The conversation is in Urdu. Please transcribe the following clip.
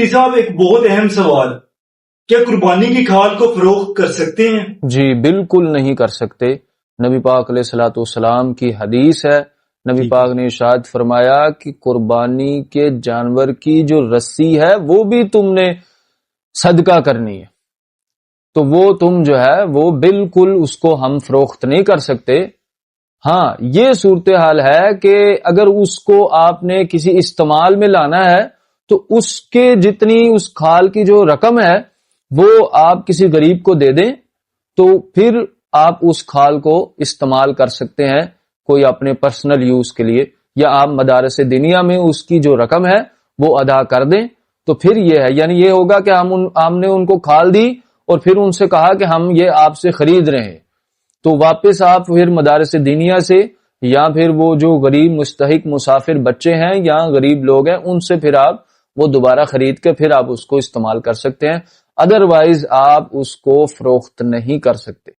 صاحب ایک بہت اہم سوال، کیا قربانی کی کھال کو فروخت کر سکتے ہیں؟ جی بالکل نہیں کر سکتے۔ نبی پاک علیہ الصلوۃ والسلام کی حدیث ہے، نبی پاک نے ارشاد فرمایا کہ قربانی کے جانور کی جو رسی ہے وہ بھی تم نے صدقہ کرنی ہے، تو وہ تم جو ہے وہ بالکل اس کو ہم فروخت نہیں کر سکتے۔ ہاں یہ صورتحال ہے کہ اگر اس کو آپ نے کسی استعمال میں لانا ہے تو اس کے جتنی اس کھال کی جو رقم ہے وہ آپ کسی غریب کو دے دیں، تو پھر آپ اس کھال کو استعمال کر سکتے ہیں کوئی اپنے پرسنل یوز کے لیے، یا آپ مدارس دینیا میں اس کی جو رقم ہے وہ ادا کر دیں۔ تو پھر یہ ہے، یعنی یہ ہوگا کہ ہم نے ان کو کھال دی اور پھر ان سے کہا کہ ہم یہ آپ سے خرید رہے ہیں، تو واپس آپ پھر مدارس دینیا سے یا پھر وہ جو غریب مستحق مسافر بچے ہیں یا غریب لوگ ہیں ان سے پھر آپ وہ دوبارہ خرید کے پھر آپ اس کو استعمال کر سکتے ہیں، ادروائز آپ اس کو فروخت نہیں کر سکتے۔